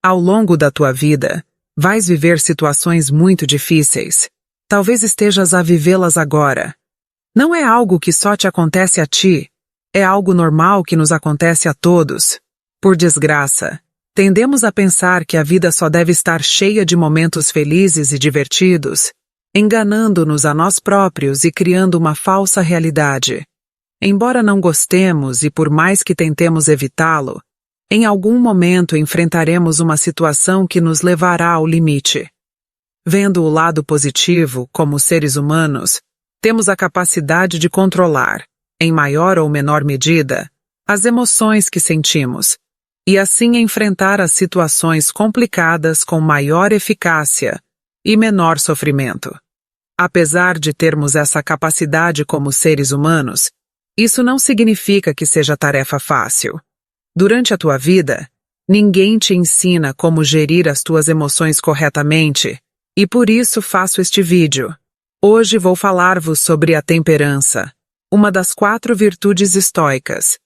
Ao longo da tua vida, vais viver situações muito difíceis. Talvez estejas a vivê-las agora. Não é algo que só te acontece a ti, é algo normal que nos acontece a todos. Por desgraça, tendemos a pensar que a vida só deve estar cheia de momentos felizes e divertidos, enganando-nos a nós próprios e criando uma falsa realidade. Embora não gostemos e por mais que tentemos evitá-lo, em algum momento enfrentaremos uma situação que nos levará ao limite. Vendo o lado positivo, como seres humanos, temos a capacidade de controlar, em maior ou menor medida, as emoções que sentimos, e assim enfrentar as situações complicadas com maior eficácia e menor sofrimento. Apesar de termos essa capacidade como seres humanos, isso não significa que seja tarefa fácil. Durante a tua vida, ninguém te ensina como gerir as tuas emoções corretamente, e por isso faço este vídeo. Hoje vou falar-vos sobre a temperança, uma das 4 virtudes estoicas.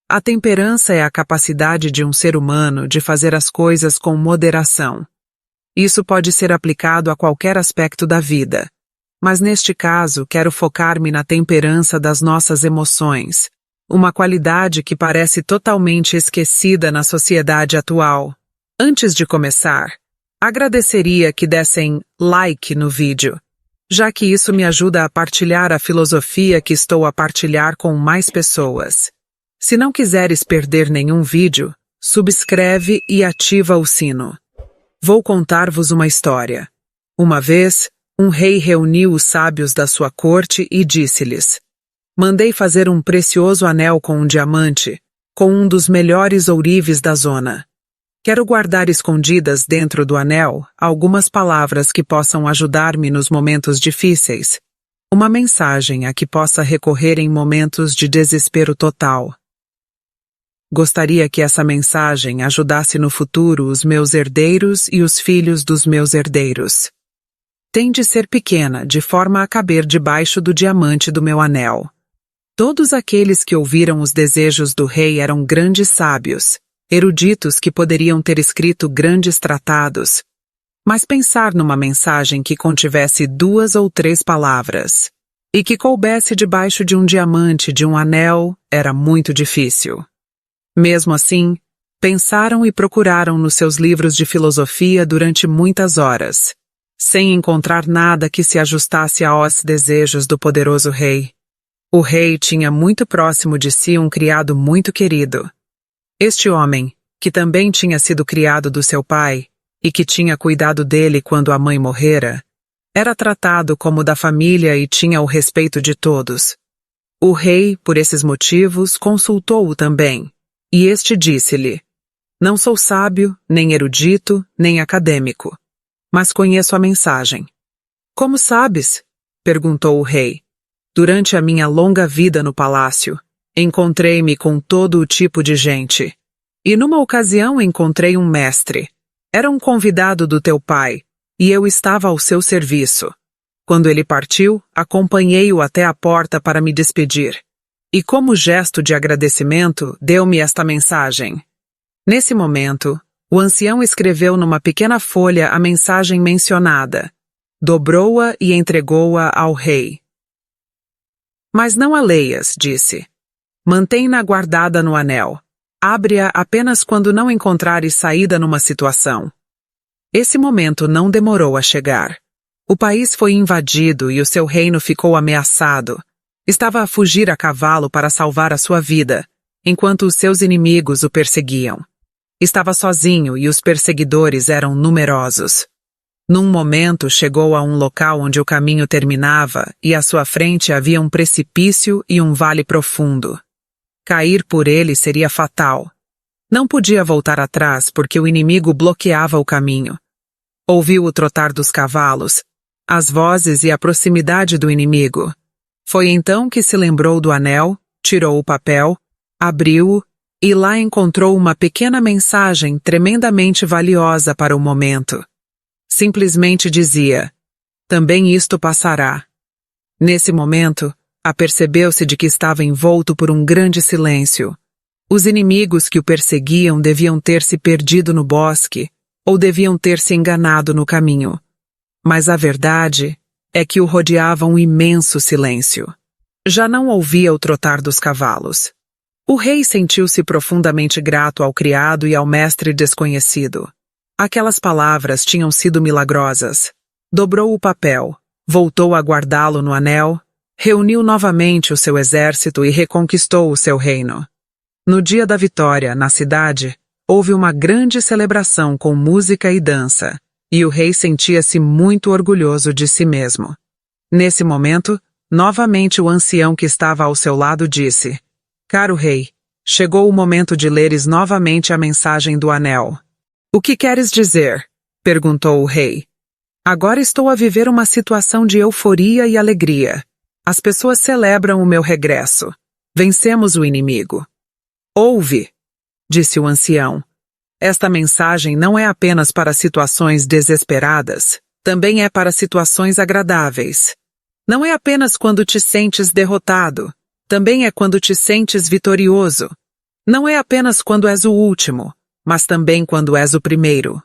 A temperança é a capacidade de um ser humano de fazer as coisas com moderação. Isso pode ser aplicado a qualquer aspecto da vida, mas neste caso quero focar-me na temperança das nossas emoções, uma qualidade que parece totalmente esquecida na sociedade atual. Antes de começar, agradeceria que dessem like no vídeo, já que isso me ajuda a partilhar a filosofia que estou a partilhar com mais pessoas. Se não quiseres perder nenhum vídeo, subscreve e ativa o sino. Vou contar-vos uma história. Uma vez, um rei reuniu os sábios da sua corte e disse-lhes: mandei fazer um precioso anel com um diamante, com um dos melhores ourives da zona. Quero guardar escondidas dentro do anel algumas palavras que possam ajudar-me nos momentos difíceis. Uma mensagem a que possa recorrer em momentos de desespero total. Gostaria que essa mensagem ajudasse no futuro os meus herdeiros e os filhos dos meus herdeiros. Tem de ser pequena, de forma a caber debaixo do diamante do meu anel. Todos aqueles que ouviram os desejos do rei eram grandes sábios, eruditos que poderiam ter escrito grandes tratados. Mas pensar numa mensagem que contivesse 2 ou 3 palavras, e que coubesse debaixo de um diamante de um anel, era muito difícil. Mesmo assim, pensaram e procuraram nos seus livros de filosofia durante muitas horas, sem encontrar nada que se ajustasse aos desejos do poderoso rei. O rei tinha muito próximo de si um criado muito querido. Este homem, que também tinha sido criado do seu pai, e que tinha cuidado dele quando a mãe morrera, era tratado como da família e tinha o respeito de todos. O rei, por esses motivos, consultou-o também, e este disse-lhe: não sou sábio, nem erudito, nem acadêmico, mas conheço a mensagem. Como sabes? Perguntou o rei. Durante a minha longa vida no palácio, encontrei-me com todo o tipo de gente. E numa ocasião encontrei um mestre. Era um convidado do teu pai, e eu estava ao seu serviço. Quando ele partiu, acompanhei-o até a porta para me despedir. E como gesto de agradecimento, deu-me esta mensagem. Nesse momento, o ancião escreveu numa pequena folha a mensagem mencionada, dobrou-a e entregou-a ao rei. Mas não a leias, disse. Mantém-na guardada no anel. Abre-a apenas quando não encontrares saída numa situação. Esse momento não demorou a chegar. O país foi invadido e o seu reino ficou ameaçado. Estava a fugir a cavalo para salvar a sua vida, enquanto os seus inimigos o perseguiam. Estava sozinho e os perseguidores eram numerosos. Num momento chegou a um local onde o caminho terminava e à sua frente havia um precipício e um vale profundo. Cair por ele seria fatal. Não podia voltar atrás porque o inimigo bloqueava o caminho. Ouviu o trotar dos cavalos, as vozes e a proximidade do inimigo. Foi então que se lembrou do anel, tirou o papel, abriu-o e lá encontrou uma pequena mensagem tremendamente valiosa para o momento. Simplesmente dizia: também isto passará. Nesse momento, apercebeu-se de que estava envolto por um grande silêncio. Os inimigos que o perseguiam deviam ter se perdido no bosque, Ou deviam ter se enganado no caminho. Mas a verdade é que o rodeava um imenso silêncio. Já não ouvia o trotar dos cavalos. O rei sentiu-se profundamente grato ao criado e ao mestre desconhecido. Aquelas palavras tinham sido milagrosas. Dobrou o papel, voltou a guardá-lo no anel, reuniu novamente o seu exército e reconquistou o seu reino. No dia da vitória, na cidade, houve uma grande celebração com música e dança, e o rei sentia-se muito orgulhoso de si mesmo. Nesse momento, novamente o ancião que estava ao seu lado disse: Caro rei, chegou o momento de leres novamente a mensagem do anel. O que queres dizer? Perguntou o rei. Agora estou a viver uma situação de euforia e alegria. As pessoas celebram o meu regresso. Vencemos o inimigo. Ouve, disse o ancião. Esta mensagem não é apenas para situações desesperadas, também é para situações agradáveis. Não é apenas quando te sentes derrotado, também é quando te sentes vitorioso. Não é apenas quando és o último, mas também quando és o primeiro.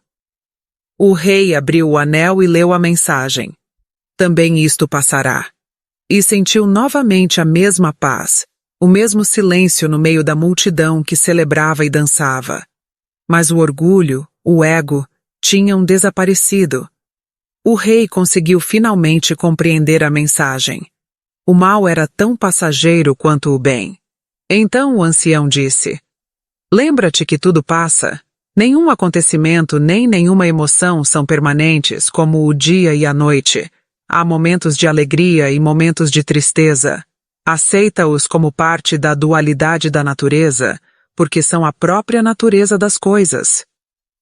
O rei abriu o anel e leu a mensagem. Também isto passará. E sentiu novamente a mesma paz, o mesmo silêncio no meio da multidão que celebrava e dançava. Mas o orgulho, o ego, tinham desaparecido. O rei conseguiu finalmente compreender a mensagem. O mal era tão passageiro quanto o bem. Então o ancião disse: Lembra-te que tudo passa. Nenhum acontecimento nem nenhuma emoção são permanentes como o dia e a noite. Há momentos de alegria e momentos de tristeza. Aceita-os como parte da dualidade da natureza, porque são a própria natureza das coisas.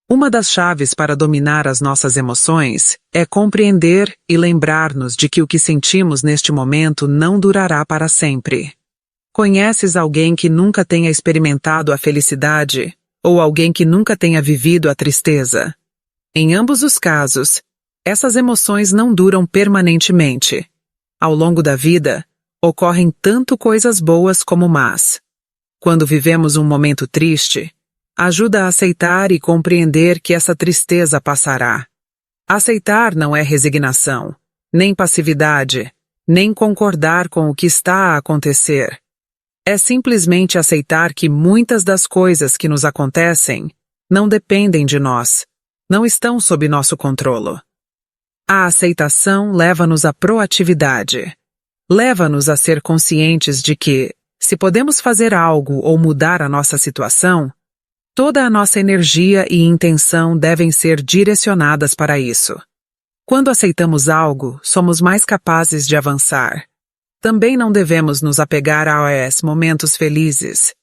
Uma das chaves para dominar as nossas emoções é compreender e lembrar-nos de que o que sentimos neste momento não durará para sempre. Conheces alguém que nunca tenha experimentado a felicidade ou alguém que nunca tenha vivido a tristeza? Em ambos os casos, essas emoções não duram permanentemente. Ao longo da vida, ocorrem tanto coisas boas como más. Quando vivemos um momento triste, ajuda a aceitar e compreender que essa tristeza passará. Aceitar não é resignação, nem passividade, nem concordar com o que está a acontecer. É simplesmente aceitar que muitas das coisas que nos acontecem não dependem de nós, não estão sob nosso controle. A aceitação leva-nos à proatividade. Leva-nos a ser conscientes de que, se podemos fazer algo ou mudar a nossa situação, toda a nossa energia e intenção devem ser direcionadas para isso. Quando aceitamos algo, somos mais capazes de avançar. Também não devemos nos apegar aos momentos felizes.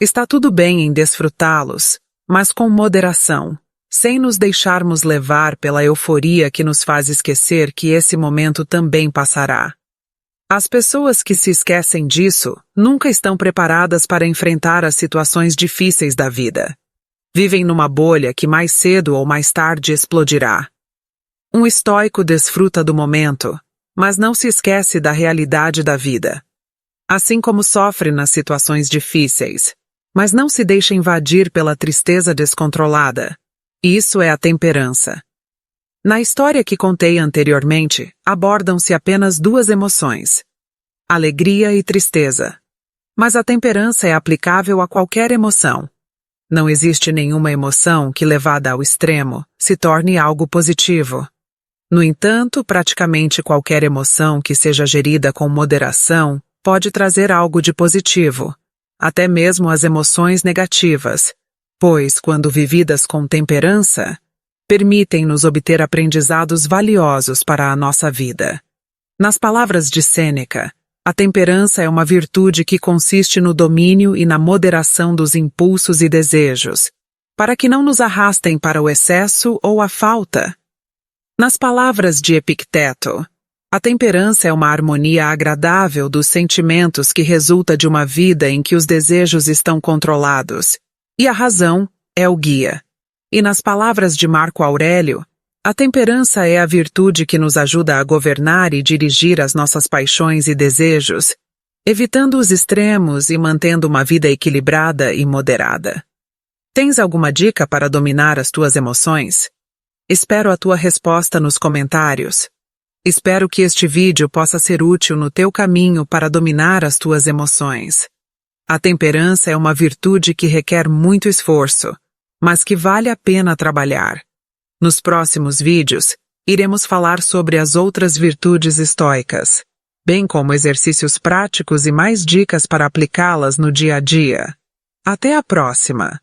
Está tudo bem em desfrutá-los, mas com moderação, sem nos deixarmos levar pela euforia que nos faz esquecer que esse momento também passará. As pessoas que se esquecem disso nunca estão preparadas para enfrentar as situações difíceis da vida. Vivem numa bolha que mais cedo ou mais tarde explodirá. Um estoico desfruta do momento, mas não se esquece da realidade da vida. Assim como sofre nas situações difíceis, mas não se deixa invadir pela tristeza descontrolada. Isso é a temperança. Na história que contei anteriormente, abordam-se apenas duas emoções: alegria e tristeza. Mas a temperança é aplicável a qualquer emoção. Não existe nenhuma emoção que, levada ao extremo, se torne algo positivo. No entanto, praticamente qualquer emoção que seja gerida com moderação pode trazer algo de positivo, até mesmo as emoções negativas, pois, quando vividas com temperança, permitem-nos obter aprendizados valiosos para a nossa vida. Nas palavras de Sêneca, a temperança é uma virtude que consiste no domínio e na moderação dos impulsos e desejos, para que não nos arrastem para o excesso ou a falta. Nas palavras de Epicteto, a temperança é uma harmonia agradável dos sentimentos que resulta de uma vida em que os desejos estão controlados, e a razão é o guia. E nas palavras de Marco Aurélio, a temperança é a virtude que nos ajuda a governar e dirigir as nossas paixões e desejos, evitando os extremos e mantendo uma vida equilibrada e moderada. Tens alguma dica para dominar as tuas emoções? Espero a tua resposta nos comentários. Espero que este vídeo possa ser útil no teu caminho para dominar as tuas emoções. A temperança é uma virtude que requer muito esforço, mas que vale a pena trabalhar. Nos próximos vídeos, iremos falar sobre as outras virtudes estoicas, bem como exercícios práticos e mais dicas para aplicá-las no dia a dia. Até a próxima!